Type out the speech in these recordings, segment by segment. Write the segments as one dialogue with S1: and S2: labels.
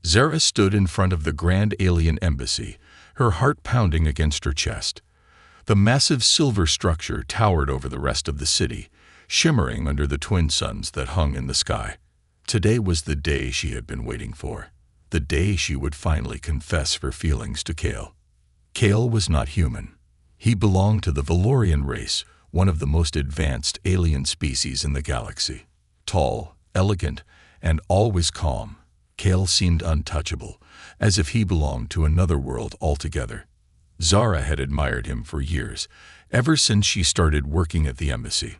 S1: Zara stood in front of the grand alien embassy, her heart pounding against her chest. The massive silver structure towered over the rest of the city, shimmering under the twin suns that hung in the sky. Today was the day she had been waiting for, the day she would finally confess her feelings to Kale. Kale was not human. He belonged to the Valorian race, one of the most advanced alien species in the galaxy. Tall, elegant, and always calm, Kale seemed untouchable, as if he belonged to another world altogether. Zara had admired him for years, ever since she started working at the embassy.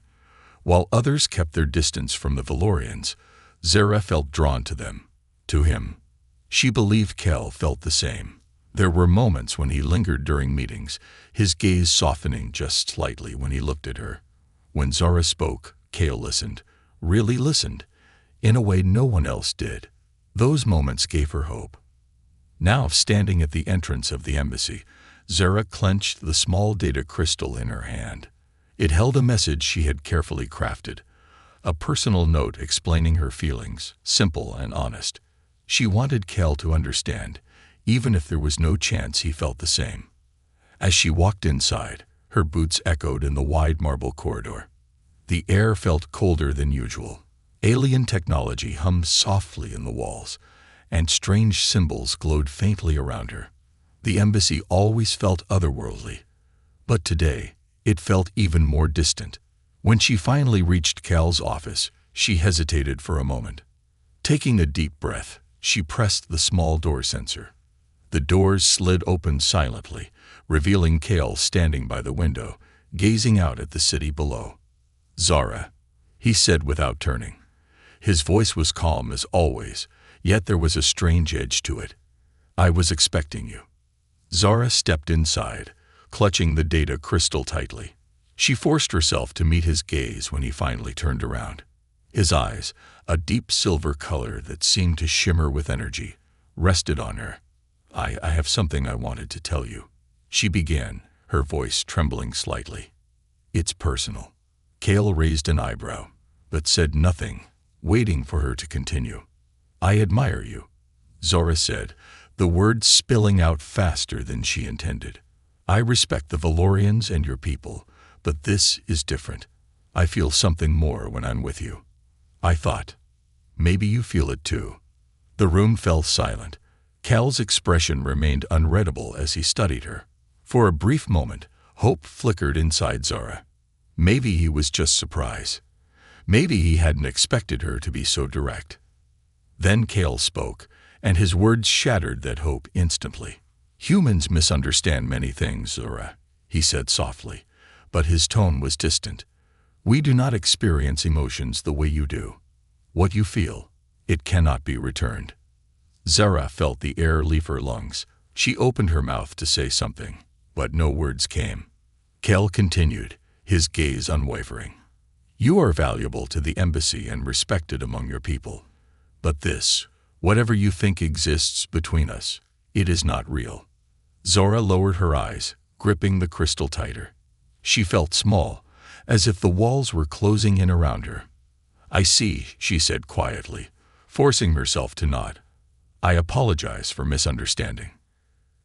S1: While others kept their distance from the Valorians, Zara felt drawn to them, to him. She believed Kale felt the same. There were moments when he lingered during meetings, his gaze softening just slightly when he looked at her. When Zara spoke, Kale listened, really listened, in a way no one else did. Those moments gave her hope. Now, standing at the entrance of the embassy, Zara clenched the small data crystal in her hand. It held a message she had carefully crafted, a personal note explaining her feelings, simple and honest. She wanted Kale to understand, even if there was no chance he felt the same. As she walked inside, her boots echoed in the wide marble corridor. The air felt colder than usual. Alien technology hummed softly in the walls, and strange symbols glowed faintly around her. The embassy always felt otherworldly, but today it felt even more distant. When she finally reached Cal's office, she hesitated for a moment. Taking a deep breath, she pressed the small door sensor. The doors slid open silently, revealing Kale standing by the window, gazing out at the city below. "Zara," he said without turning. His voice was calm as always, yet there was a strange edge to it. "I was expecting you." Zara stepped inside, clutching the data crystal tightly. She forced herself to meet his gaze when he finally turned around. His eyes, a deep silver color that seemed to shimmer with energy, rested on her. I have something I wanted to tell you," she began, her voice trembling slightly. "It's personal." Kale raised an eyebrow, but said nothing, waiting for her to continue. "I admire you," Zara said, the words spilling out faster than she intended. "I respect the Valorians and your people, but this is different. I feel something more when I'm with you." "I thought, maybe you feel it too." The room fell silent. Cal's expression remained unreadable as he studied her. For a brief moment, hope flickered inside Zara. Maybe he was just surprised. Maybe he hadn't expected her to be so direct. Then Kale spoke, and his words shattered that hope instantly. "Humans misunderstand many things, Zara," he said softly, but his tone was distant. "We do not experience emotions the way you do. What you feel, it cannot be returned." Zara felt the air leave her lungs. She opened her mouth to say something, but no words came. Kale continued, his gaze unwavering. "You are valuable to the embassy and respected among your people. But this, whatever you think exists between us, it is not real." Zara lowered her eyes, gripping the crystal tighter. She felt small, as if the walls were closing in around her. "I see," she said quietly, forcing herself to nod. "I apologize for misunderstanding."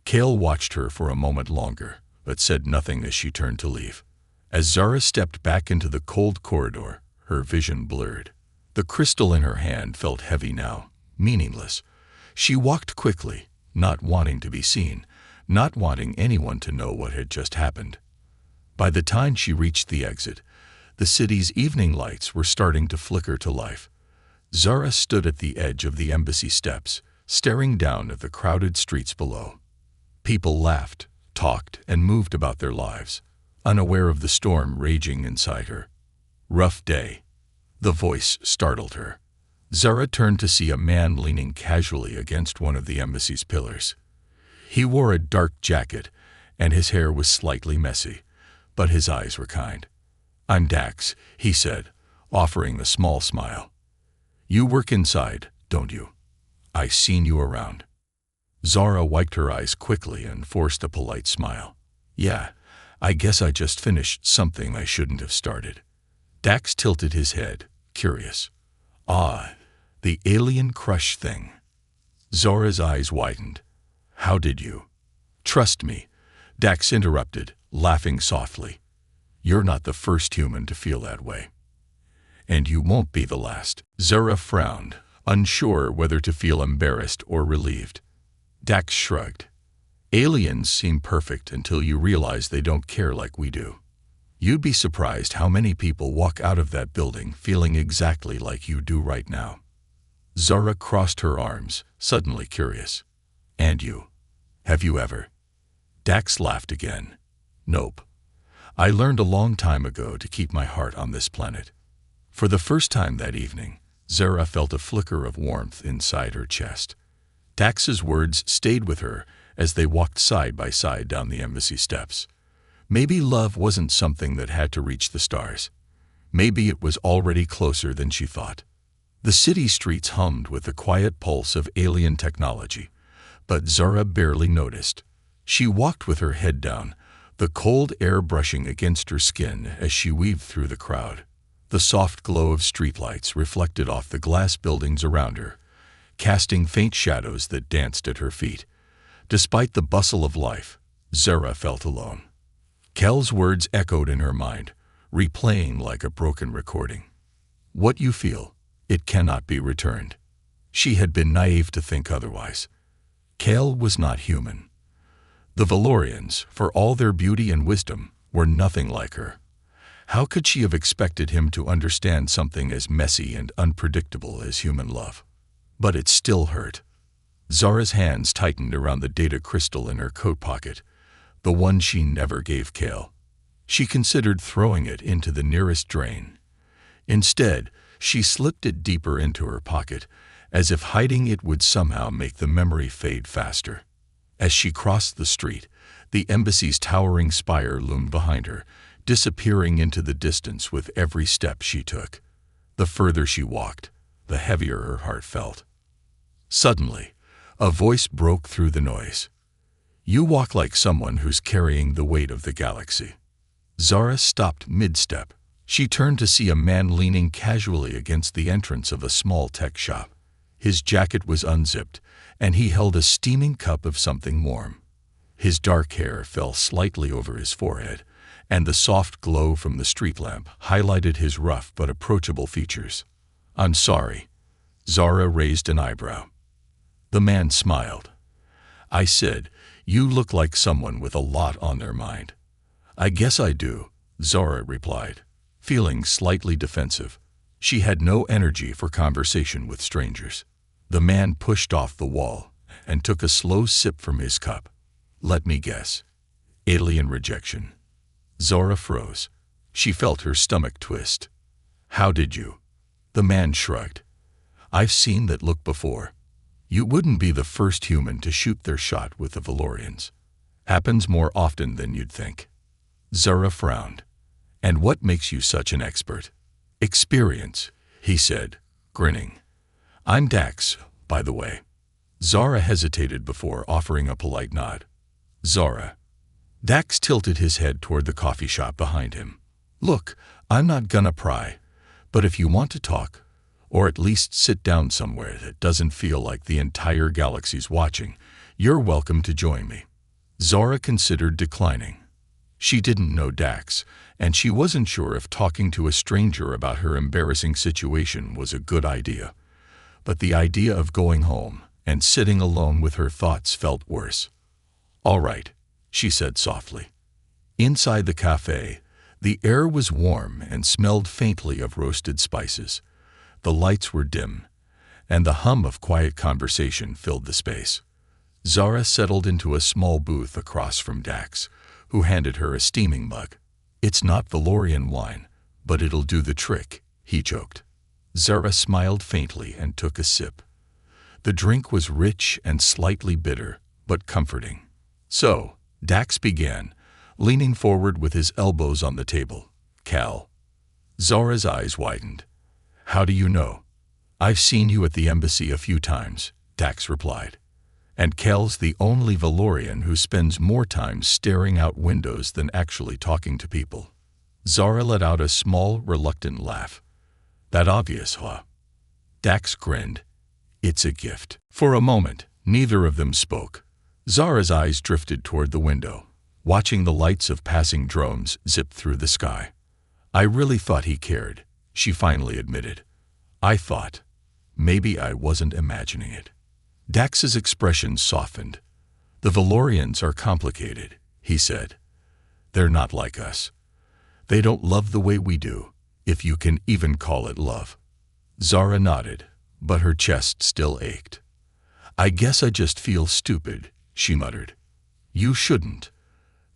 S1: Kale watched her for a moment longer, but said nothing as she turned to leave. As Zara stepped back into the cold corridor, her vision blurred. The crystal in her hand felt heavy now, meaningless. She walked quickly, not wanting to be seen, not wanting anyone to know what had just happened. By the time she reached the exit, the city's evening lights were starting to flicker to life. Zara stood at the edge of the embassy steps, staring down at the crowded streets below. People laughed, talked, and moved about their lives, unaware of the storm raging inside her. "Rough day." The voice startled her. Zara turned to see a man leaning casually against one of the embassy's pillars. He wore a dark jacket, and his hair was slightly messy, but his eyes were kind. "I'm Dax," he said, offering a small smile. "You work inside, don't you? I've seen you around." Zara wiped her eyes quickly and forced a polite smile. "Yeah, I guess I just finished something I shouldn't have started." Dax tilted his head, curious. "Ah, the alien crush thing." Zora's eyes widened. How did you? Trust me, Dax interrupted, laughing softly. You're not the first human to feel that way. And you won't be the last. Zora frowned, unsure whether to feel embarrassed or relieved. Dax shrugged. Aliens seem perfect until you realize they don't care like we do. You'd be surprised how many people walk out of that building feeling exactly like you do right now. Zora crossed her arms, suddenly curious. And you? Have you ever? Dax laughed again. Nope. I learned a long time ago to keep my heart on this planet. For the first time that evening, Zora felt a flicker of warmth inside her chest. Dax's words stayed with her as they walked side by side down the embassy steps. Maybe love wasn't something that had to reach the stars. Maybe it was already closer than she thought. The city streets hummed with the quiet pulse of alien technology, but Zora barely noticed. She walked with her head down, the cold air brushing against her skin as she weaved through the crowd. The soft glow of streetlights reflected off the glass buildings around her, casting faint shadows that danced at her feet. Despite the bustle of life, Zora felt alone. Kel's words echoed in her mind, replaying like a broken recording. What you feel, it cannot be returned. She had been naive to think otherwise. Kel was not human. The Valorians, for all their beauty and wisdom, were nothing like her. How could she have expected him to understand something as messy and unpredictable as human love? But it still hurt. Zora's hands tightened around the data crystal in her coat pocket, the one she never gave Kel. She considered throwing it into the nearest drain. Instead, she slipped it deeper into her pocket, as if hiding it would somehow make the memory fade faster. As she crossed the street, the embassy's towering spire loomed behind her, disappearing into the distance with every step she took. The further she walked, the heavier her heart felt. Suddenly, a voice broke through the noise. You walk like someone who's carrying the weight of the galaxy. Zora stopped mid-step. She turned to see a man leaning casually against the entrance of a small tech shop. His jacket was unzipped, and he held a steaming cup of something warm. His dark hair fell slightly over his forehead, and the soft glow from the street lamp highlighted his rough but approachable features. I'm sorry. Zora raised an eyebrow. The man smiled. I said, you look like someone with a lot on their mind. I guess I do, Zora replied, feeling slightly defensive. She had no energy for conversation with strangers. The man pushed off the wall and took a slow sip from his cup. Let me guess. Alien rejection. Zora froze. She felt her stomach twist. How did you? The man shrugged. I've seen that look before. You wouldn't be the first human to shoot their shot with the Valorians. Happens more often than you'd think. Zora frowned. And what makes you such an expert? Experience, he said, grinning. I'm Dax, by the way. Zora hesitated before offering a polite nod. Zora. Dax tilted his head toward the coffee shop behind him. Look, I'm not gonna pry, but if you want to talk, or at least sit down somewhere that doesn't feel like the entire galaxy's watching, you're welcome to join me. Zora considered declining. She didn't know Dax, and she wasn't sure if talking to a stranger about her embarrassing situation was a good idea. But the idea of going home and sitting alone with her thoughts felt worse. All right, she said softly. Inside the cafe, the air was warm and smelled faintly of roasted spices. The lights were dim, and the hum of quiet conversation filled the space. Zora settled into a small booth across from Dax, who handed her a steaming mug. It's not Valorian wine, but it'll do the trick, he joked. Zora smiled faintly and took a sip. The drink was rich and slightly bitter, but comforting. So, Dax began, leaning forward with his elbows on the table. Cal. Zora's eyes widened. How do you know? I've seen you at the embassy a few times, Dax replied. And Kel's the only Valorian who spends more time staring out windows than actually talking to people. Zora let out a small, reluctant laugh. That obvious, huh? Dax grinned. It's a gift. For a moment, neither of them spoke. Zara's eyes drifted toward the window, watching the lights of passing drones zip through the sky. I really thought he cared, she finally admitted. I thought. Maybe I wasn't imagining it. Dax's expression softened. The Valorians are complicated, he said. They're not like us. They don't love the way we do, if you can even call it love. Zara nodded, but her chest still ached. I guess I just feel stupid, she muttered. You shouldn't.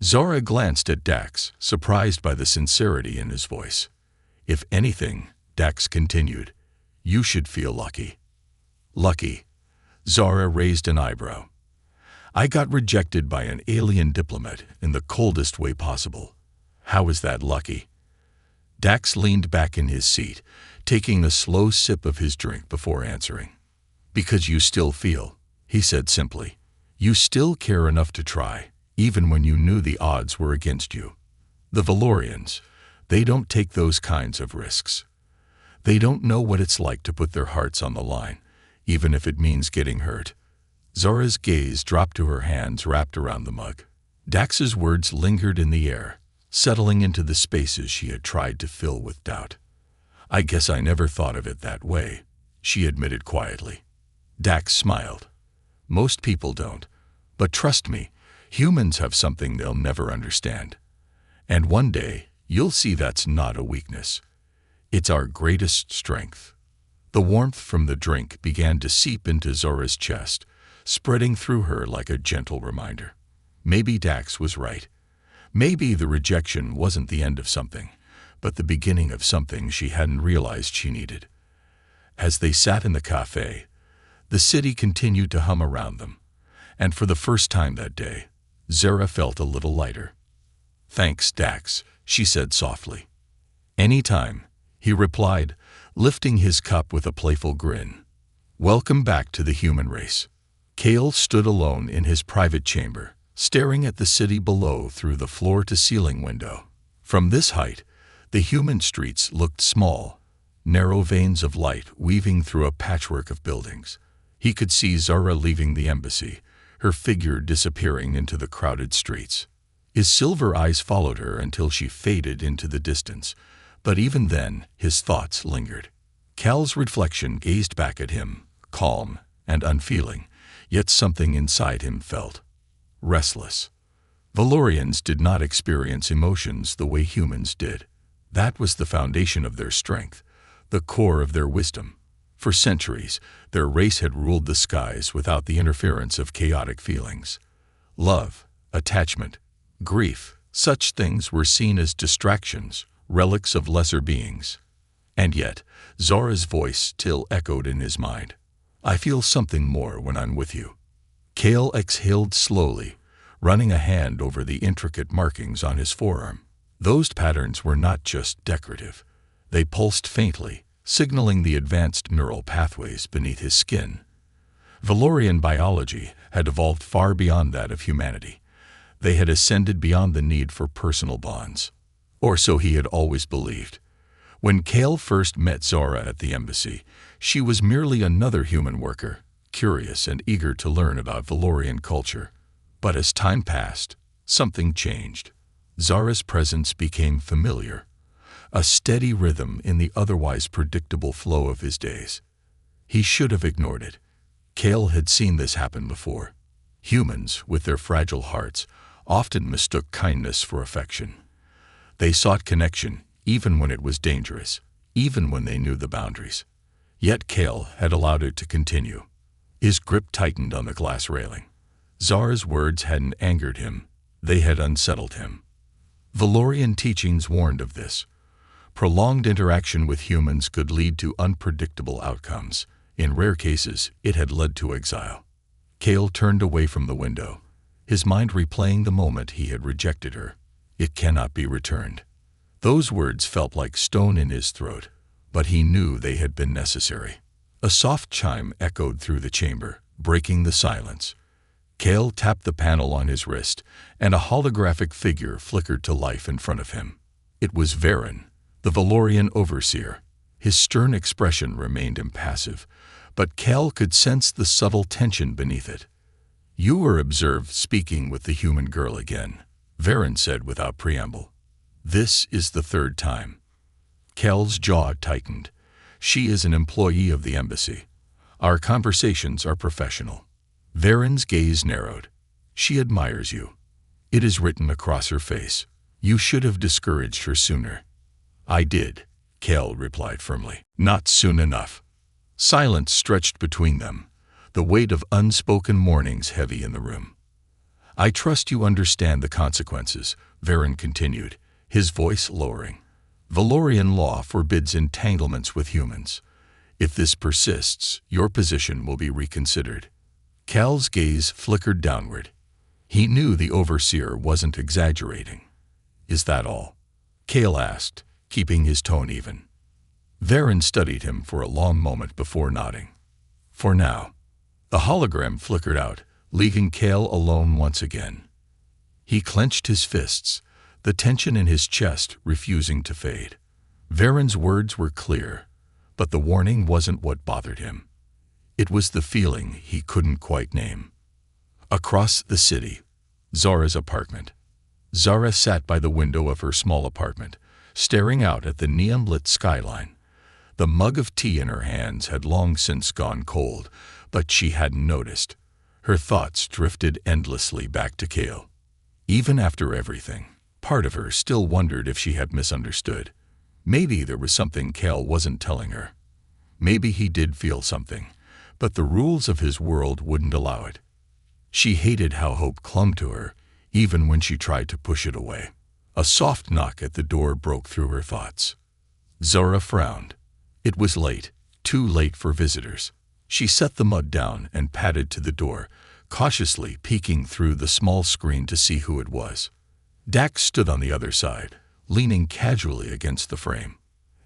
S1: Zara glanced at Dax, surprised by the sincerity in his voice. If anything, Dax continued, you should feel lucky. Lucky? Zara raised an eyebrow. I got rejected by an alien diplomat in the coldest way possible. How is that lucky? Dax leaned back in his seat, taking a slow sip of his drink before answering. Because you still feel, he said simply. You still care enough to try, even when you knew the odds were against you. The Valorians, they don't take those kinds of risks. They don't know what it's like to put their hearts on the line, even if it means getting hurt. Zara's gaze dropped to her hands wrapped around the mug. Dax's words lingered in the air, settling into the spaces she had tried to fill with doubt. I guess I never thought of it that way, she admitted quietly. Dax smiled. Most people don't, but trust me, humans have something they'll never understand. And one day, you'll see that's not a weakness. It's our greatest strength. The warmth from the drink began to seep into Zora's chest, spreading through her like a gentle reminder. Maybe Dax was right. Maybe the rejection wasn't the end of something, but the beginning of something she hadn't realized she needed. As they sat in the cafe, the city continued to hum around them, and for the first time that day, Zara felt a little lighter. Thanks, Dax, she said softly. Anytime, he replied, lifting his cup with a playful grin. Welcome back to the human race. Kale stood alone in his private chamber, staring at the city below through the floor-to-ceiling window. From this height, the human streets looked small, narrow veins of light weaving through a patchwork of buildings. He could see Zara leaving the embassy, her figure disappearing into the crowded streets. His silver eyes followed her until she faded into the distance, but even then, his thoughts lingered. Cal's reflection gazed back at him, calm and unfeeling, yet something inside him felt restless. Valorians did not experience emotions the way humans did. That was the foundation of their strength, the core of their wisdom. For centuries, their race had ruled the skies without the interference of chaotic feelings. Love, attachment, grief, such things were seen as distractions, relics of lesser beings. And yet, Zora's voice still echoed in his mind. I feel something more when I'm with you. Kale exhaled slowly, running a hand over the intricate markings on his forearm. Those patterns were not just decorative. They pulsed faintly, signaling the advanced neural pathways beneath his skin. Valorian biology had evolved far beyond that of humanity. They had ascended beyond the need for personal bonds. Or so he had always believed. When Kale first met Zora at the embassy, she was merely another human worker, curious and eager to learn about Valorian culture. But as time passed, something changed. Zora's presence became familiar, a steady rhythm in the otherwise predictable flow of his days. He should have ignored it. Kale had seen this happen before. Humans, with their fragile hearts, often mistook kindness for affection. They sought connection, even when it was dangerous, even when they knew the boundaries. Yet Kale had allowed it to continue. His grip tightened on the glass railing. Zara's words hadn't angered him. They had unsettled him. Valorian teachings warned of this. Prolonged interaction with humans could lead to unpredictable outcomes. In rare cases, it had led to exile. Kale turned away from the window, his mind replaying the moment he had rejected her. It cannot be returned. Those words felt like stone in his throat, but he knew they had been necessary. A soft chime echoed through the chamber, breaking the silence. Kale tapped the panel on his wrist, and a holographic figure flickered to life in front of him. It was Varen, the Valorian overseer. His stern expression remained impassive, but Cal could sense the subtle tension beneath it. "You were observed speaking with the human girl again," Varen said without preamble. "This is the third time." Cal's jaw tightened. "She is an employee of the embassy. Our conversations are professional." Varen's gaze narrowed. "She admires you. It is written across her face. You should have discouraged her sooner." "I did," Cal replied firmly. "Not soon enough." Silence stretched between them, the weight of unspoken warnings heavy in the room. "I trust you understand the consequences," Varen continued, his voice lowering. "Valorian law forbids entanglements with humans. If this persists, your position will be reconsidered." Cal's gaze flickered downward. He knew the overseer wasn't exaggerating. "Is that all?" Cal asked, keeping his tone even. Varen studied him for a long moment before nodding. "For now." The hologram flickered out, leaving Cal alone once again. He clenched his fists, the tension in his chest refusing to fade. Varen's words were clear, but the warning wasn't what bothered him. It was the feeling he couldn't quite name. Across the city, Zara's apartment. Zara sat by the window of her small apartment, staring out at the neon-lit skyline. The mug of tea in her hands had long since gone cold, but she hadn't noticed. Her thoughts drifted endlessly back to Cal. Even after everything, part of her still wondered if she had misunderstood. Maybe there was something Cal wasn't telling her. Maybe he did feel something, but the rules of his world wouldn't allow it. She hated how hope clung to her, even when she tried to push it away. A soft knock at the door broke through her thoughts. Zara frowned. It was late, too late for visitors. She set the mug down and padded to the door, cautiously peeking through the small screen to see who it was. Dax stood on the other side, leaning casually against the frame.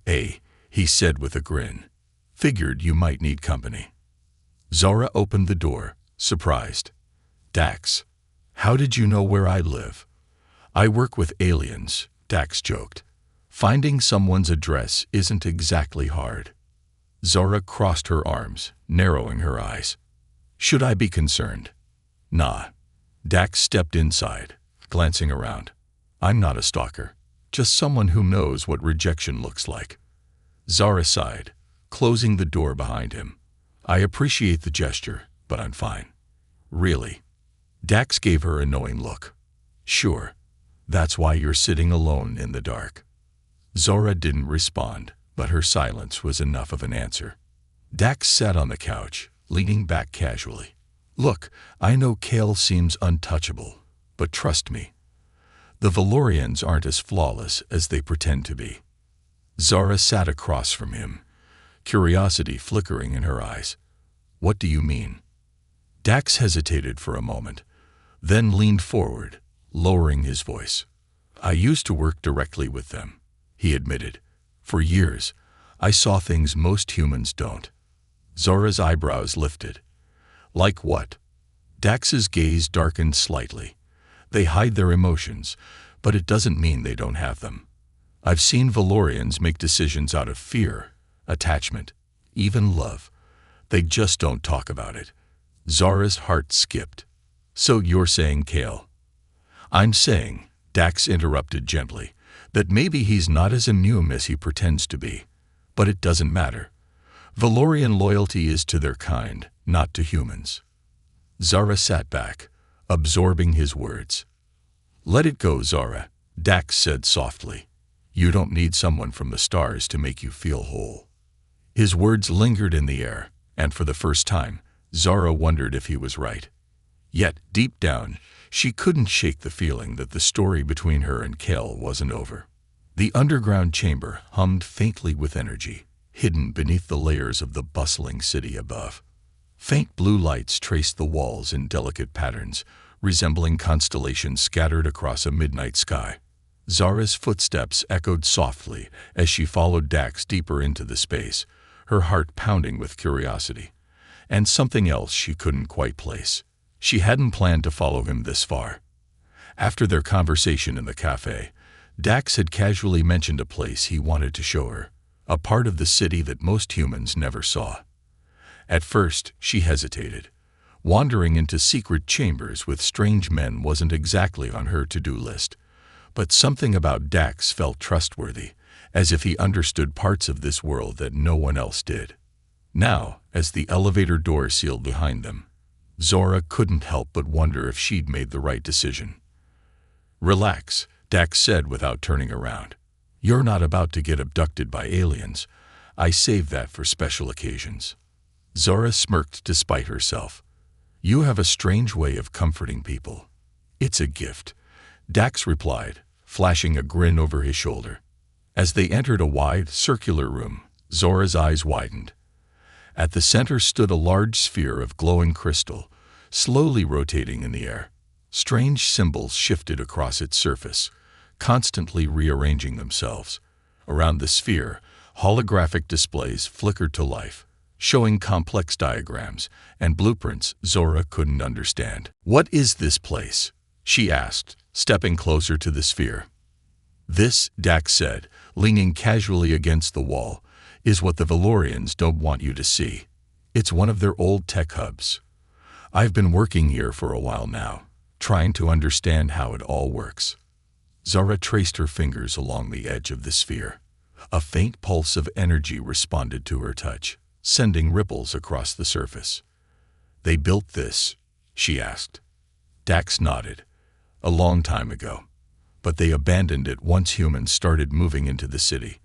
S1: "Hey," he said with a grin. "Figured you might need company." Zara opened the door, surprised. "Dax, how did you know where I live?" "I work with aliens," Dax joked. "Finding someone's address isn't exactly hard." Zara crossed her arms, narrowing her eyes. "Should I be concerned?" "Nah." Dax stepped inside, glancing around. "I'm not a stalker, just someone who knows what rejection looks like." Zara sighed, closing the door behind him. "I appreciate the gesture, but I'm fine." "Really?" Dax gave her a knowing look. "Sure. That's why you're sitting alone in the dark." Zara didn't respond, but her silence was enough of an answer. Dax sat on the couch, leaning back casually. "Look, I know Cal seems untouchable, but trust me. The Valorians aren't as flawless as they pretend to be." Zara sat across from him, curiosity flickering in her eyes. "What do you mean?" Dax hesitated for a moment, then leaned forward, lowering his voice. "I used to work directly with them," he admitted. "For years, I saw things most humans don't." Zara's eyebrows lifted. "Like what?" Dax's gaze darkened slightly. "They hide their emotions, but it doesn't mean they don't have them. I've seen Valorians make decisions out of fear, attachment, even love. They just don't talk about it." Zara's heart skipped. "So you're saying Cal?" "I'm saying," Dax interrupted gently, "that maybe he's not as immune as he pretends to be. But it doesn't matter. Valorian loyalty is to their kind, not to humans." Zara sat back, absorbing his words. "Let it go, Zara," Dax said softly. "You don't need someone from the stars to make you feel whole." His words lingered in the air, and for the first time, Zara wondered if he was right. Yet, deep down, she couldn't shake the feeling that the story between her and Cal wasn't over. The underground chamber hummed faintly with energy, hidden beneath the layers of the bustling city above. Faint blue lights traced the walls in delicate patterns, resembling constellations scattered across a midnight sky. Zara's footsteps echoed softly as she followed Dax deeper into the space, her heart pounding with curiosity. And something else she couldn't quite place. She hadn't planned to follow him this far. After their conversation in the cafe, Dax had casually mentioned a place he wanted to show her, a part of the city that most humans never saw. At first, she hesitated. Wandering into secret chambers with strange men wasn't exactly on her to-do list. But something about Dax felt trustworthy, as if he understood parts of this world that no one else did. Now, as the elevator door sealed behind them, Zora couldn't help but wonder if she'd made the right decision. "Relax," Dax said without turning around. "You're not about to get abducted by aliens. I save that for special occasions." Zora smirked despite herself. "You have a strange way of comforting people." "It's a gift," Dax replied, flashing a grin over his shoulder. As they entered a wide, circular room, Zora's eyes widened. At the center stood a large sphere of glowing crystal, slowly rotating in the air. Strange symbols shifted across its surface, constantly rearranging themselves. Around the sphere, holographic displays flickered to life, showing complex diagrams and blueprints Zora couldn't understand. "What is this place?" she asked, stepping closer to the sphere. "This," Dax said, leaning casually against the wall, "is what the Valorians don't want you to see. It's one of their old tech hubs. I've been working here for a while now, trying to understand how it all works." Zora traced her fingers along the edge of the sphere. A faint pulse of energy responded to her touch, sending ripples across the surface. "They built this?" she asked. Dax nodded. "A long time ago. But they abandoned it once humans started moving into the city.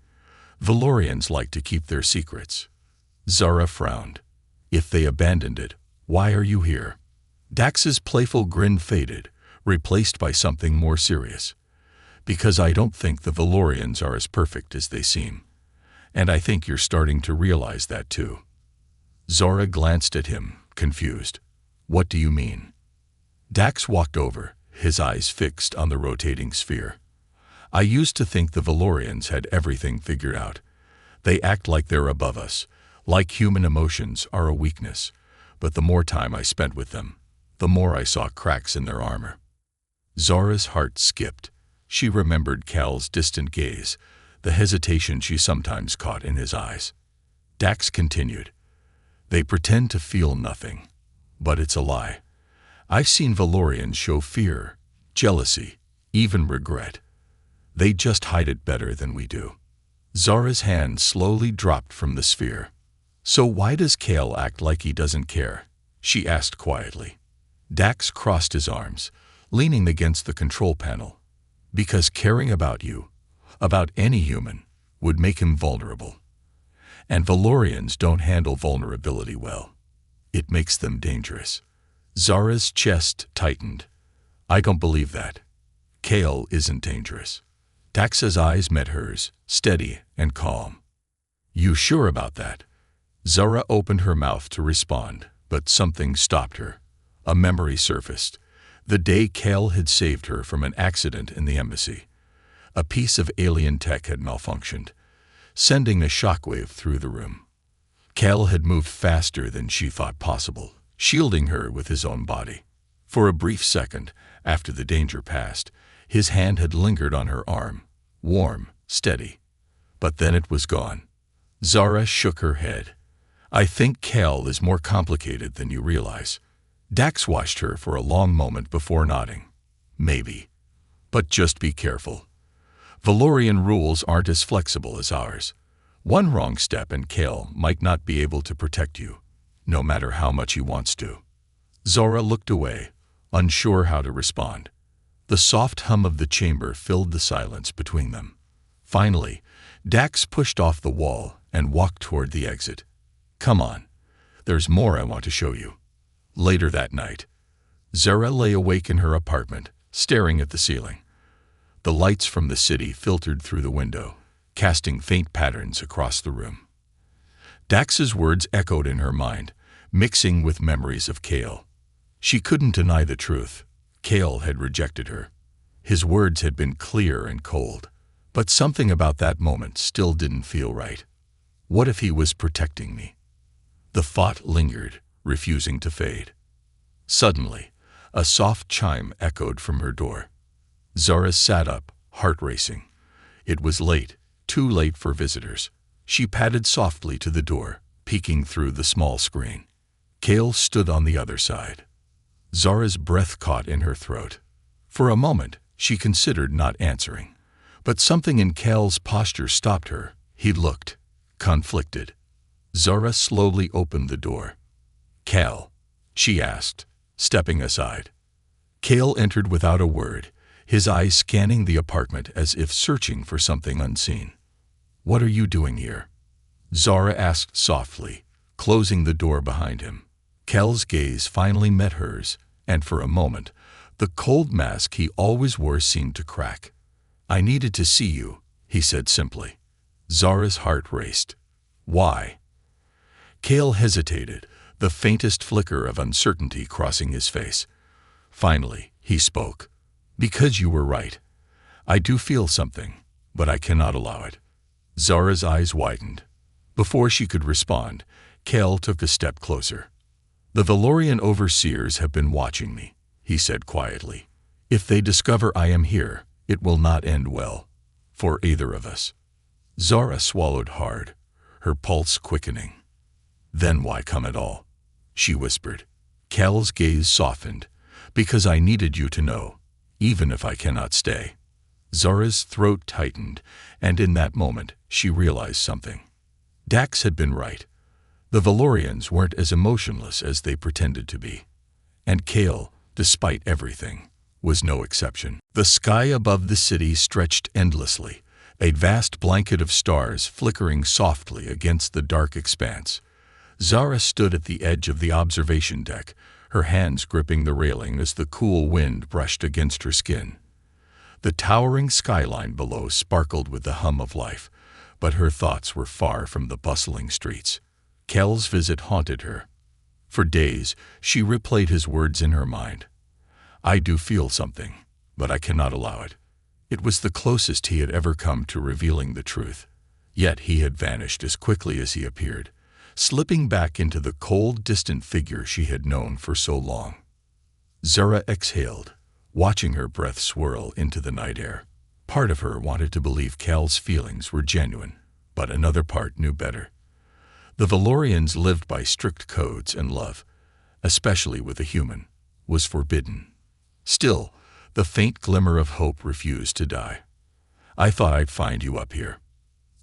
S1: Valorians like to keep their secrets." Zora frowned. "If they abandoned it, why are you here?" Dax's playful grin faded, replaced by something more serious. "Because I don't think the Valorians are as perfect as they seem. And I think you're starting to realize that too." Zora glanced at him, confused. "What do you mean?" Dax walked over, his eyes fixed on the rotating sphere. "I used to think the Valorians had everything figured out. They act like they're above us, like human emotions are a weakness. But the more time I spent with them, the more I saw cracks in their armor." Zora's heart skipped. She remembered Cal's distant gaze, the hesitation she sometimes caught in his eyes. Dax continued, "They pretend to feel nothing, but it's a lie. I've seen Valorians show fear, jealousy, even regret. They just hide it better than we do." Zora's hand slowly dropped from the sphere. "So why does Cal act like he doesn't care?" she asked quietly. Dax crossed his arms, leaning against the control panel. "Because caring about you, about any human, would make him vulnerable. And Valorians don't handle vulnerability well. It makes them dangerous." Zora's chest tightened. "I don't believe that. Cal isn't dangerous." Dax's eyes met hers, steady and calm. "You sure about that?" Zora opened her mouth to respond, but something stopped her. A memory surfaced. The day Cal had saved her from an accident in the embassy. A piece of alien tech had malfunctioned, sending a shockwave through the room. Cal had moved faster than she thought possible, shielding her with his own body. For a brief second, after the danger passed, his hand had lingered on her arm, warm, steady. But then it was gone. Zora shook her head. "I think Cal is more complicated than you realize." Dax watched her for a long moment before nodding. "Maybe. But just be careful. Valorian rules aren't as flexible as ours. One wrong step and Cal might not be able to protect you, no matter how much he wants to." Zora looked away, unsure how to respond. The soft hum of the chamber filled the silence between them. Finally, Dax pushed off the wall and walked toward the exit. "Come on. There's more I want to show you." Later that night, Zora lay awake in her apartment, staring at the ceiling. The lights from the city filtered through the window, casting faint patterns across the room. Dax's words echoed in her mind, mixing with memories of Cal. She couldn't deny the truth. Cal had rejected her. His words had been clear and cold, but something about that moment still didn't feel right. What if he was protecting me? The thought lingered, refusing to fade. Suddenly, a soft chime echoed from her door. Zora sat up, heart racing. It was late, too late for visitors. She padded softly to the door, peeking through the small screen. Kale stood on the other side. Zara's breath caught in her throat. For a moment, she considered not answering. But something in Kale's posture stopped her. He looked conflicted. Zara slowly opened the door. "Kale?" she asked, stepping aside. Kale entered without a word, his eyes scanning the apartment as if searching for something unseen. "What are you doing here?" Zara asked softly, closing the door behind him. Kale's gaze finally met hers, and for a moment, the cold mask he always wore seemed to crack. "I needed to see you," he said simply. Zara's heart raced. "Why?" Kale hesitated, the faintest flicker of uncertainty crossing his face. Finally, he spoke. "Because you were right. I do feel something, but I cannot allow it." Zara's eyes widened. Before she could respond, Kale took a step closer. "The Valorian overseers have been watching me," he said quietly. "If they discover I am here, it will not end well. For either of us." Zara swallowed hard, her pulse quickening. "Then why come at all?" she whispered. Kale's gaze softened. "Because I needed you to know, even if I cannot stay." Zara's throat tightened, and in that moment, she realized something. Dax had been right. The Valorians weren't as emotionless as they pretended to be. And Kale, despite everything, was no exception. The sky above the city stretched endlessly, a vast blanket of stars flickering softly against the dark expanse. Zara stood at the edge of the observation deck, her hands gripping the railing as the cool wind brushed against her skin. The towering skyline below sparkled with the hum of life, but her thoughts were far from the bustling streets. Kale's visit haunted her. For days, she replayed his words in her mind. "I do feel something, but I cannot allow it." It was the closest he had ever come to revealing the truth. Yet he had vanished as quickly as he appeared, slipping back into the cold, distant figure she had known for so long. Zara exhaled, watching her breath swirl into the night air. Part of her wanted to believe Kale's feelings were genuine, but another part knew better. The Valorians lived by strict codes, and love, especially with a human, was forbidden. Still, the faint glimmer of hope refused to die. "I thought I'd find you up here."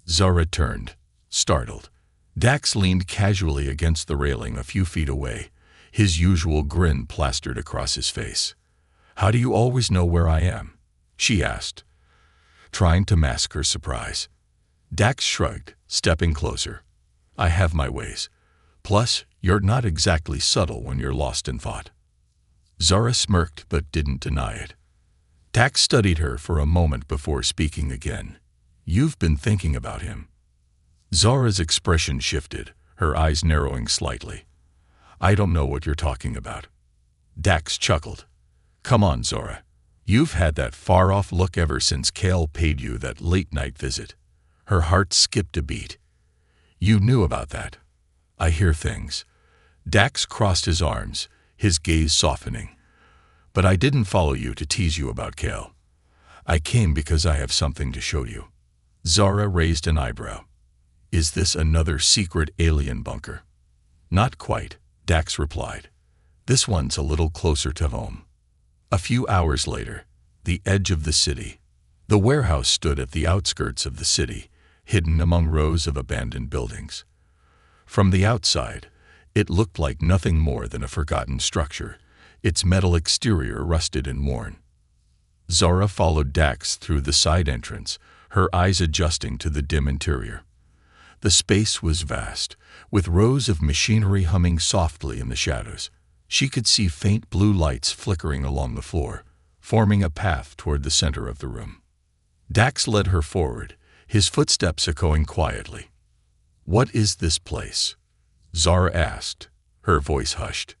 S1: Zara turned, startled. Dax leaned casually against the railing a few feet away, his usual grin plastered across his face. "How do you always know where I am?" she asked, trying to mask her surprise. Dax shrugged, stepping closer. "I have my ways. Plus, you're not exactly subtle when you're lost in thought." Zara smirked but didn't deny it. Dax studied her for a moment before speaking again. "You've been thinking about him." Zara's expression shifted, her eyes narrowing slightly. "I don't know what you're talking about." Dax chuckled. "Come on, Zara. You've had that far-off look ever since Kale paid you that late-night visit." Her heart skipped a beat. "You knew about that." "I hear things." Dax crossed his arms, his gaze softening. "But I didn't follow you to tease you about Kale. I came because I have something to show you." Zara raised an eyebrow. "Is this another secret alien bunker?" "Not quite," Dax replied. "This one's a little closer to home." A few hours later, the edge of the city. The warehouse stood at the outskirts of the city, hidden among rows of abandoned buildings. From the outside, it looked like nothing more than a forgotten structure, its metal exterior rusted and worn. Zara followed Dax through the side entrance, her eyes adjusting to the dim interior. The space was vast, with rows of machinery humming softly in the shadows. She could see faint blue lights flickering along the floor, forming a path toward the center of the room. Dax led her forward, his footsteps echoing quietly. "What is this place?" Zara asked, her voice hushed.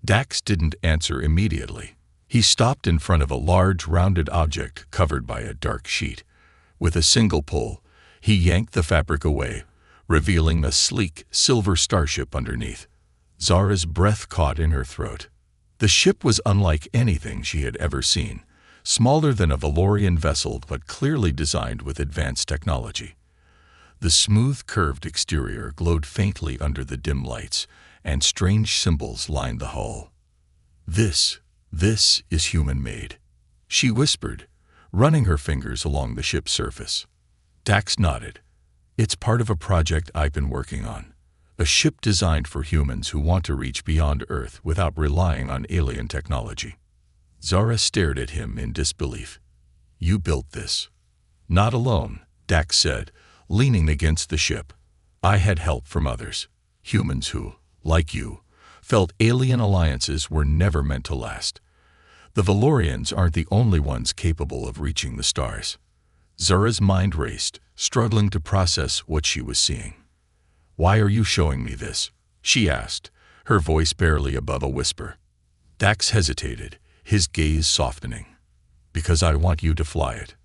S1: Dax didn't answer immediately. He stopped in front of a large, rounded object covered by a dark sheet. With a single pull, he yanked the fabric away, revealing a sleek, silver starship underneath. Zara's breath caught in her throat. The ship was unlike anything she had ever seen, smaller than a Valorian vessel but clearly designed with advanced technology. The smooth, curved exterior glowed faintly under the dim lights, and strange symbols lined the hull. This is human-made," she whispered, running her fingers along the ship's surface. Dax nodded. "It's part of a project I've been working on. A ship designed for humans who want to reach beyond Earth without relying on alien technology." Zara stared at him in disbelief. "You built this?" "Not alone," Dax said, leaning against the ship. "I had help from others, humans who, like you, felt alien alliances were never meant to last. The Valorians aren't the only ones capable of reaching the stars." Zara's mind raced, struggling to process what she was seeing. "Why are you showing me this?" she asked, her voice barely above a whisper. Dax hesitated, his gaze softening. "Because I want you to fly it."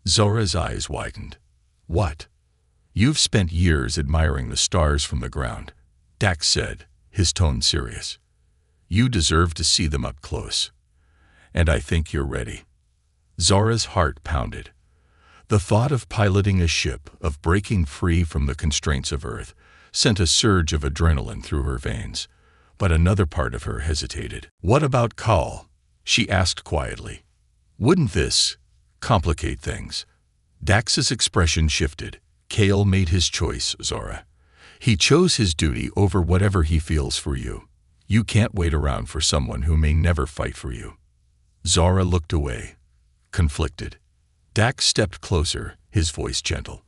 S1: Zara's eyes widened. "What?" "You've spent years admiring the stars from the ground," Dax said, his tone serious. "You deserve to see them up close. And I think you're ready." Zara's heart pounded. The thought of piloting a ship, of breaking free from the constraints of Earth, sent a surge of adrenaline through her veins. But another part of her hesitated. "What about Call?" she asked quietly. "Wouldn't this complicate things?" Dax's expression shifted. "Cale made his choice, Zara. He chose his duty over whatever he feels for you. You can't wait around for someone who may never fight for you." Zara looked away, conflicted. Dax stepped closer, his voice gentle.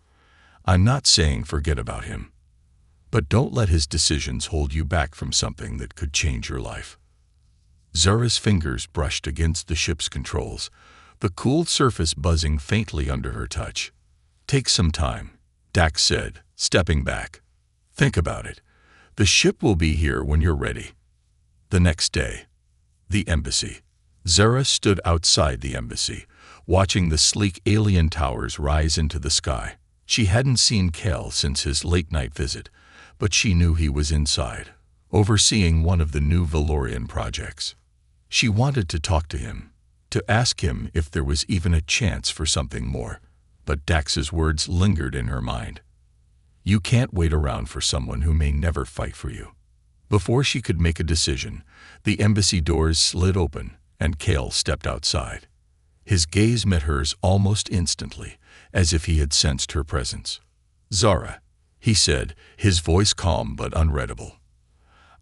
S1: "I'm not saying forget about him. But don't let his decisions hold you back from something that could change your life." Zara's fingers brushed against the ship's controls, the cool surface buzzing faintly under her touch. "Take some time," Dax said, stepping back. "Think about it. The ship will be here when you're ready." The next day, the embassy. Zara stood outside the embassy, watching the sleek alien towers rise into the sky. She hadn't seen Cale since his late-night visit, but she knew he was inside, overseeing one of the new Valorian projects. She wanted to talk to him, to ask him if there was even a chance for something more, but Dax's words lingered in her mind. "You can't wait around for someone who may never fight for you." Before she could make a decision, the embassy doors slid open, and Cale stepped outside. His gaze met hers almost instantly, as if he had sensed her presence. "Zara," he said, his voice calm but unreadable.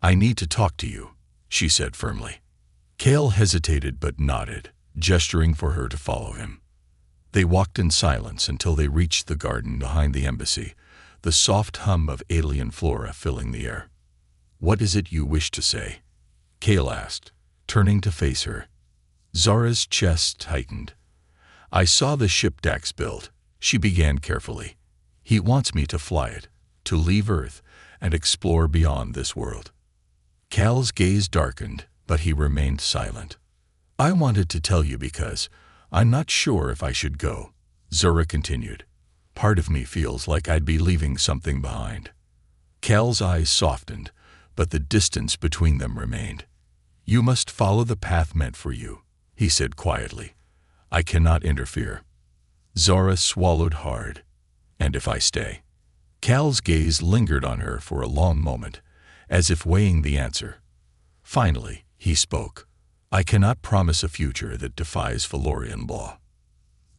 S1: "I need to talk to you," she said firmly. Cale hesitated but nodded, gesturing for her to follow him. They walked in silence until they reached the garden behind the embassy, the soft hum of alien flora filling the air. "What is it you wish to say?" Cale asked, turning to face her. Zara's chest tightened. "I saw the ship Dax built," she began carefully. "He wants me to fly it, to leave Earth, and explore beyond this world." Cale's gaze darkened, but he remained silent. "I wanted to tell you because I'm not sure if I should go," Zara continued. "Part of me feels like I'd be leaving something behind." Cale's eyes softened, but the distance between them remained. "You must follow the path meant for you," he said quietly. "I cannot interfere." Zara swallowed hard. "And if I stay?" Cale's gaze lingered on her for a long moment, as if weighing the answer. Finally, he spoke. "I cannot promise a future that defies Valorian law."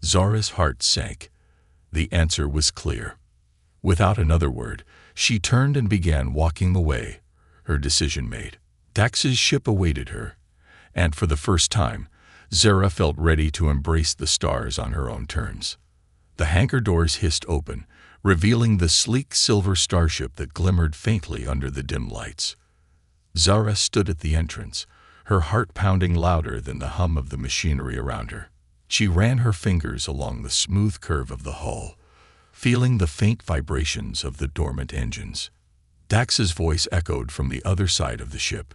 S1: Zara's heart sank. The answer was clear. Without another word, she turned and began walking away, her decision made. Dax's ship awaited her, and for the first time, Zara felt ready to embrace the stars on her own terms. The hangar doors hissed open, revealing the sleek silver starship that glimmered faintly under the dim lights. Zara stood at the entrance, her heart pounding louder than the hum of the machinery around her. She ran her fingers along the smooth curve of the hull, feeling the faint vibrations of the dormant engines. Dax's voice echoed from the other side of the ship.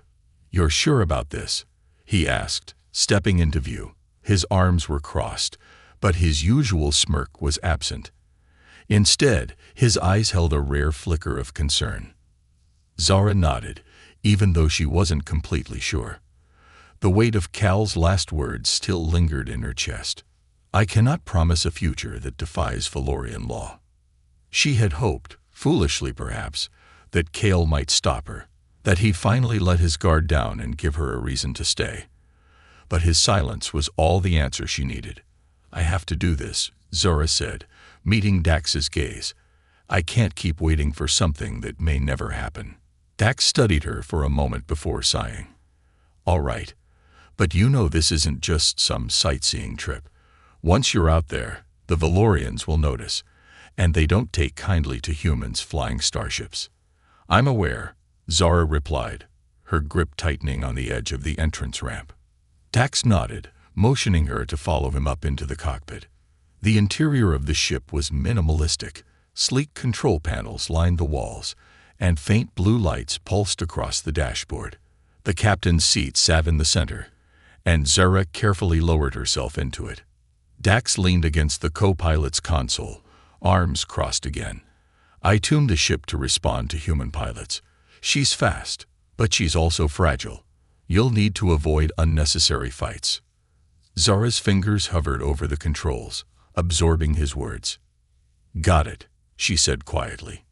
S1: "You're sure about this?" he asked, stepping into view. His arms were crossed, but his usual smirk was absent. Instead, his eyes held a rare flicker of concern. Zara nodded, even though she wasn't completely sure. The weight of Cale's last words still lingered in her chest. "I cannot promise a future that defies Valorian law." She had hoped, foolishly perhaps, that Cale might stop her, that he'd finally let his guard down and give her a reason to stay. But his silence was all the answer she needed. "I have to do this," Zora said, meeting Dax's gaze. "I can't keep waiting for something that may never happen." Dax studied her for a moment before sighing. "All right, but you know this isn't just some sightseeing trip. Once you're out there, the Valorians will notice, and they don't take kindly to humans flying starships." "I'm aware," Zara replied, her grip tightening on the edge of the entrance ramp. Dax nodded, motioning her to follow him up into the cockpit. The interior of the ship was minimalistic. Sleek control panels lined the walls, and faint blue lights pulsed across the dashboard. The captain's seat sat in the center, and Zara carefully lowered herself into it. Dax leaned against the co-pilot's console, arms crossed again. "I tuned the ship to respond to human pilots. She's fast, but she's also fragile. You'll need to avoid unnecessary fights." Zara's fingers hovered over the controls, absorbing his words. "Got it," she said quietly.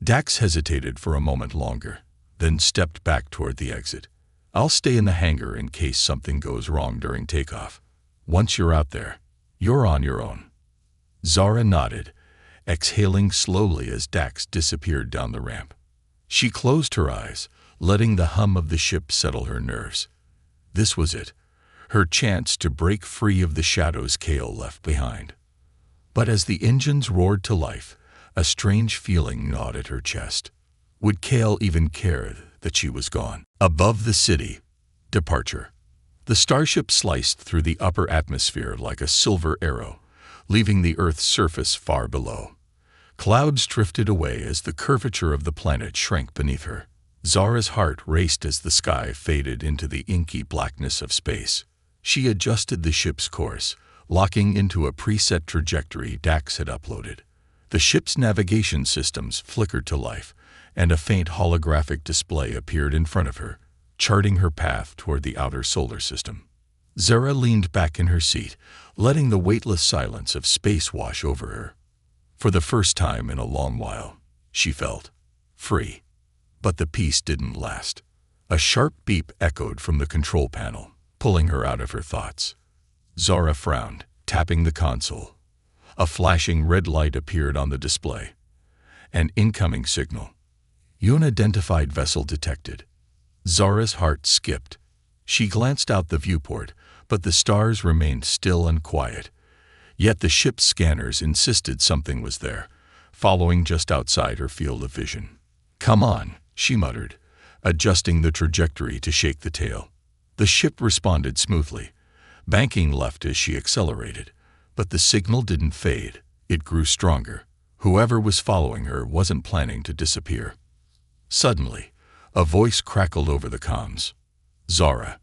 S1: Dax hesitated for a moment longer, then stepped back toward the exit. "I'll stay in the hangar in case something goes wrong during takeoff. Once you're out there, you're on your own." Zara nodded, exhaling slowly as Dax disappeared down the ramp. She closed her eyes, letting the hum of the ship settle her nerves. This was it, her chance to break free of the shadows Cale left behind. But as the engines roared to life, a strange feeling gnawed at her chest. Would Cale even care that she was gone? Above the city, departure. The starship sliced through the upper atmosphere like a silver arrow, leaving the Earth's surface far below. Clouds drifted away as the curvature of the planet shrank beneath her. Zara's heart raced as the sky faded into the inky blackness of space. She adjusted the ship's course, locking into a preset trajectory Dax had uploaded. The ship's navigation systems flickered to life, and a faint holographic display appeared in front of her, charting her path toward the outer solar system. Zara leaned back in her seat, letting the weightless silence of space wash over her. For the first time in a long while, she felt free. But the peace didn't last. A sharp beep echoed from the control panel, pulling her out of her thoughts. Zara frowned, tapping the console. A flashing red light appeared on the display. An incoming signal. Unidentified vessel detected. Zara's heart skipped. She glanced out the viewport, but the stars remained still and quiet. Yet the ship's scanners insisted something was there, following just outside her field of vision. "Come on," she muttered, adjusting the trajectory to shake the tail. The ship responded smoothly, banking left as she accelerated, but the signal didn't fade. It grew stronger. Whoever was following her wasn't planning to disappear. Suddenly, a voice crackled over the comms. "Zara."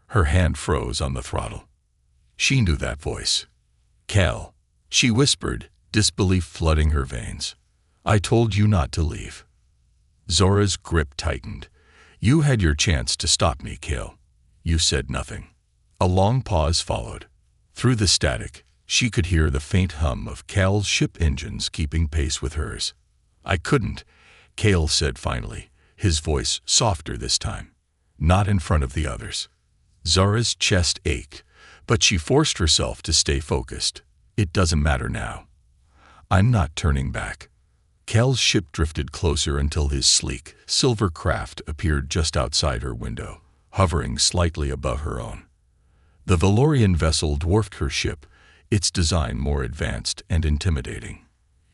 S1: Her hand froze on the throttle. She knew that voice. "Cale," she whispered, disbelief flooding her veins. "I told you not to leave." Zora's grip tightened. "You had your chance to stop me, Cale. You said nothing." A long pause followed. Through the static, she could hear the faint hum of Cale's ship engines keeping pace with hers. "I couldn't," Cale said finally, his voice softer this time. "Not in front of the others." Zara's chest ached, but she forced herself to stay focused. "It doesn't matter now. I'm not turning back." Cale's ship drifted closer until his sleek, silver craft appeared just outside her window, hovering slightly above her own. The Valorian vessel dwarfed her ship, its design more advanced and intimidating.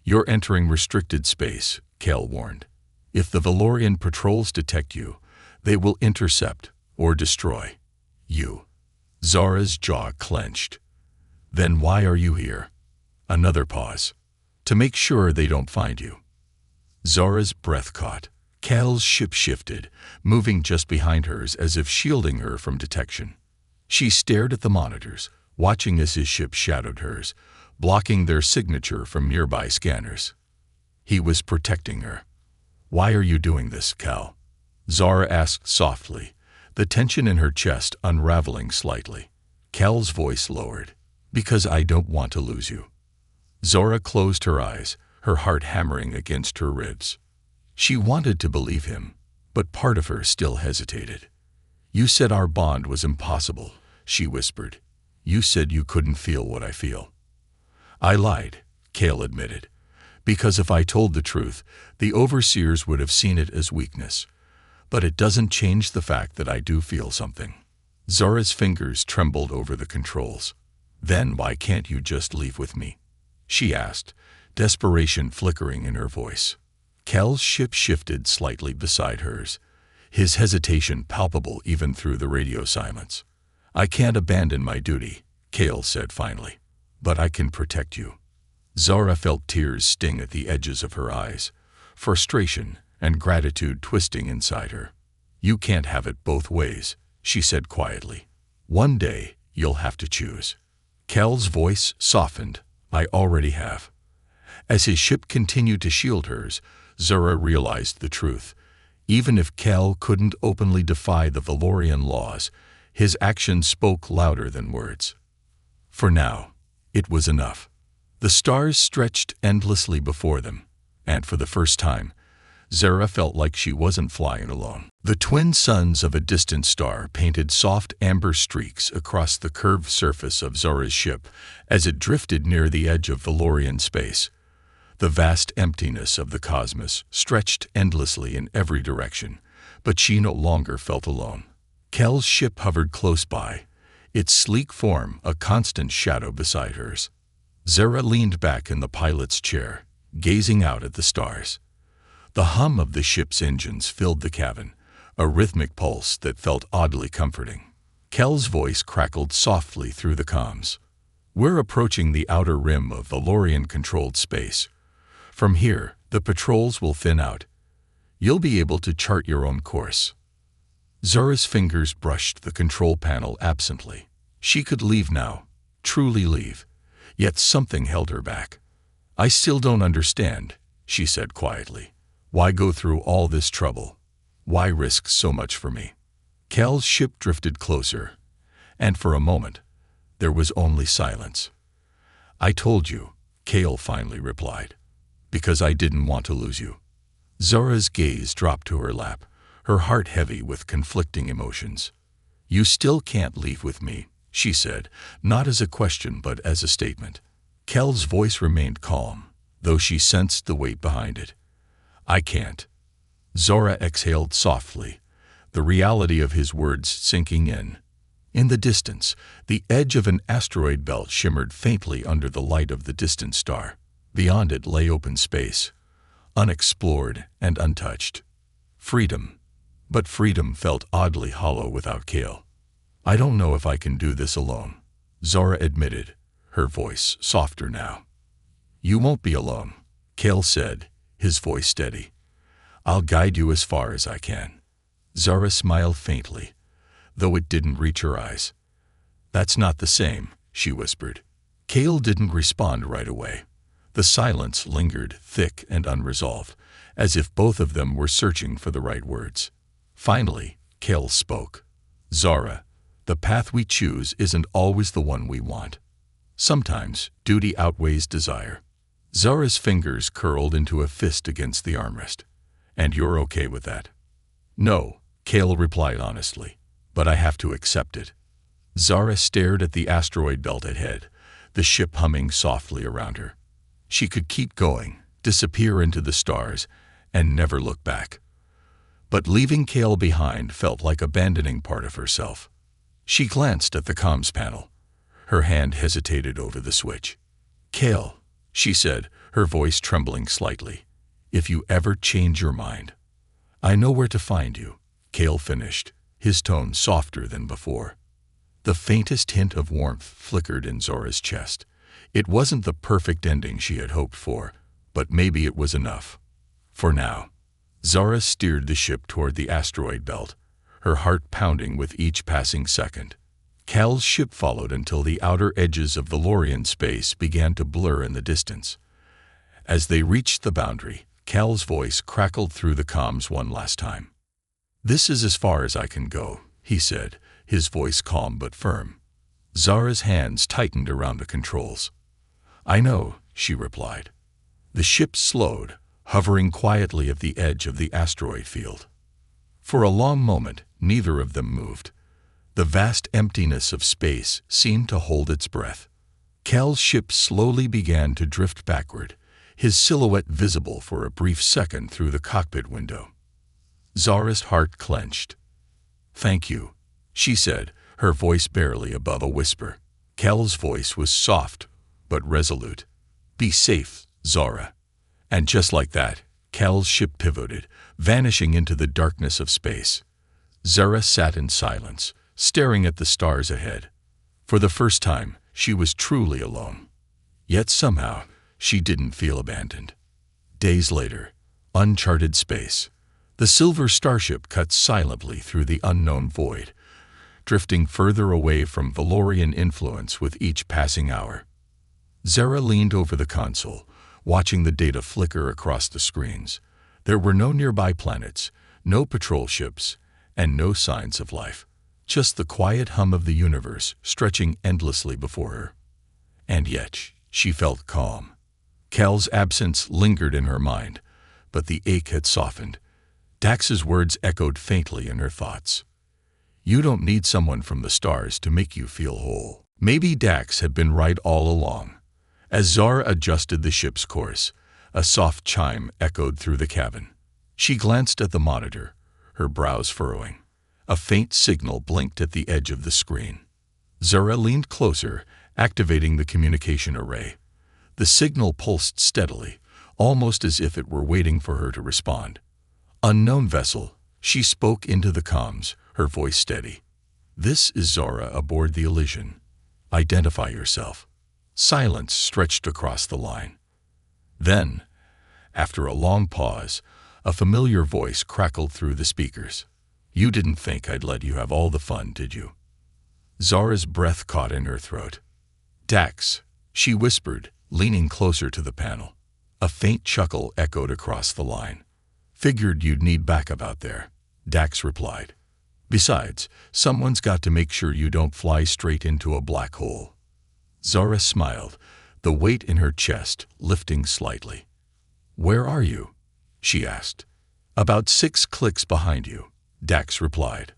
S1: "You're entering restricted space," Cale warned. "If the Valorian patrols detect you, they will intercept or destroy you." Zara's jaw clenched. "Then why are you here?" Another pause. "To make sure they don't find you." Zara's breath caught. Cale's ship shifted, moving just behind hers as if shielding her from detection. She stared at the monitors, watching as his ship shadowed hers, blocking their signature from nearby scanners. He was protecting her. "Why are you doing this, Cale?" Zara asked softly, the tension in her chest unraveling slightly. Cale's voice lowered. "Because I don't want to lose you." Zara closed her eyes, her heart hammering against her ribs. She wanted to believe him, but part of her still hesitated. "You said our bond was impossible," she whispered. "You said you couldn't feel what I feel." "I lied," Cale admitted, "because if I told the truth, the overseers would have seen it as weakness. But it doesn't change the fact that I do feel something." Zora's fingers trembled over the controls. "Then why can't you just leave with me?" she asked, desperation flickering in her voice. Cale's ship shifted slightly beside hers, his hesitation palpable even through the radio silence. "I can't abandon my duty," Cale said finally, "but I can protect you." Zora felt tears sting at the edges of her eyes, frustration and gratitude twisting inside her. "You can't have it both ways," she said quietly. "One day, you'll have to choose." Cale's voice softened. "I already have." As his ship continued to shield hers, Zora realized the truth. Even if Cale couldn't openly defy the Valorian laws, his actions spoke louder than words. For now, it was enough. The stars stretched endlessly before them, and for the first time, Zora felt like she wasn't flying alone. The twin suns of a distant star painted soft amber streaks across the curved surface of Zora's ship as it drifted near the edge of Valorian space. The vast emptiness of the cosmos stretched endlessly in every direction, but she no longer felt alone. Cale's ship hovered close by, its sleek form a constant shadow beside hers. Zora leaned back in the pilot's chair, gazing out at the stars. The hum of the ship's engines filled the cabin, a rhythmic pulse that felt oddly comforting. Cale's voice crackled softly through the comms. "We're approaching the outer rim of Valorian-controlled space. From here, the patrols will thin out. You'll be able to chart your own course." Zora's fingers brushed the control panel absently. She could leave now, truly leave, yet something held her back. "I still don't understand," she said quietly. "Why go through all this trouble? Why risk so much for me?" Cale's ship drifted closer, and for a moment, there was only silence. "I told you," Cale finally replied, "because I didn't want to lose you." Zora's gaze dropped to her lap, her heart heavy with conflicting emotions. "You still can't leave with me," she said, not as a question but as a statement. Cale's voice remained calm, though she sensed the weight behind it. "I can't." Zora exhaled softly, the reality of his words sinking in. In the distance, the edge of an asteroid belt shimmered faintly under the light of the distant star. Beyond it lay open space, unexplored and untouched. Freedom. But freedom felt oddly hollow without Cale. "I don't know if I can do this alone," Zora admitted, her voice softer now. "You won't be alone," Cale said, his voice steady. "I'll guide you as far as I can." Zora smiled faintly, though it didn't reach her eyes. "That's not the same," she whispered. Cale didn't respond right away. The silence lingered thick and unresolved, as if both of them were searching for the right words. Finally, Cale spoke. "Zora, the path we choose isn't always the one we want. Sometimes duty outweighs desire." Zora's fingers curled into a fist against the armrest. "And you're okay with that?" "No," Cale replied honestly, "but I have to accept it." Zora stared at the asteroid belt ahead, the ship humming softly around her. She could keep going, disappear into the stars, and never look back. But leaving Cale behind felt like abandoning part of herself. She glanced at the comms panel. Her hand hesitated over the switch. "Cale," she said, her voice trembling slightly, "if you ever change your mind, I know where to find you," Cale finished, his tone softer than before. The faintest hint of warmth flickered in Zora's chest. It wasn't the perfect ending she had hoped for, but maybe it was enough. For now. Zora steered the ship toward the asteroid belt, her heart pounding with each passing second. Cale's ship followed until the outer edges of Valorian space began to blur in the distance. As they reached the boundary, Cale's voice crackled through the comms one last time. "This is as far as I can go," he said, his voice calm but firm. Zora's hands tightened around the controls. "I know," she replied. The ship slowed, hovering quietly at the edge of the asteroid field. For a long moment, neither of them moved. The vast emptiness of space seemed to hold its breath. Cal's ship slowly began to drift backward, his silhouette visible for a brief second through the cockpit window. Zara's heart clenched. "Thank you," she said, her voice barely above a whisper. Cal's voice was soft, but resolute. "Be safe, Zara." And just like that, Cal's ship pivoted, vanishing into the darkness of space. Zara sat in silence, staring at the stars ahead. For the first time, she was truly alone. Yet somehow, she didn't feel abandoned. Days later, uncharted space. The silver starship cut silently through the unknown void, drifting further away from Valorian influence with each passing hour. Zara leaned over the console, watching the data flicker across the screens. There were no nearby planets, no patrol ships, and no signs of life. Just the quiet hum of the universe stretching endlessly before her. And yet, she felt calm. Cal's absence lingered in her mind, but the ache had softened. Dax's words echoed faintly in her thoughts. "You don't need someone from the stars to make you feel whole." Maybe Dax had been right all along. As Zara adjusted the ship's course, a soft chime echoed through the cabin. She glanced at the monitor, her brows furrowing. A faint signal blinked at the edge of the screen. Zara leaned closer, activating the communication array. The signal pulsed steadily, almost as if it were waiting for her to respond. "Unknown vessel," she spoke into the comms, her voice steady. "This is Zara aboard the Elysian. Identify yourself." Silence stretched across the line. Then, after a long pause, a familiar voice crackled through the speakers. "You didn't think I'd let you have all the fun, did you?" Zara's breath caught in her throat. "Dax," she whispered, leaning closer to the panel. A faint chuckle echoed across the line. "Figured you'd need backup out there," Dax replied. "Besides, someone's got to make sure you don't fly straight into a black hole." Zara smiled, the weight in her chest lifting slightly. "Where are you?" she asked. "About 6 clicks behind you," Dax replied.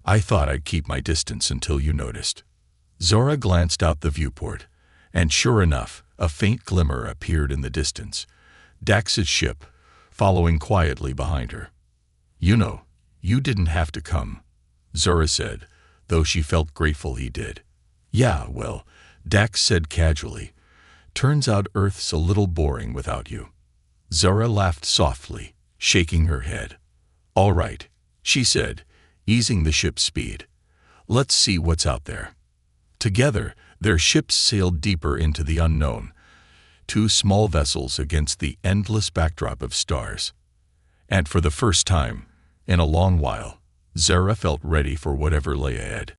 S1: "I thought I'd keep my distance until you noticed." Zara glanced out the viewport, and sure enough, a faint glimmer appeared in the distance. Dax's ship, following quietly behind her. "You know, you didn't have to come," Zara said, though she felt grateful he did. "Yeah, well," Dax said casually, "turns out Earth's a little boring without you." Zara laughed softly, shaking her head. "All right," she said, easing the ship's speed. "Let's see what's out there." Together, their ships sailed deeper into the unknown, 2 small vessels against the endless backdrop of stars. And for the first time, in a long while, Zara felt ready for whatever lay ahead.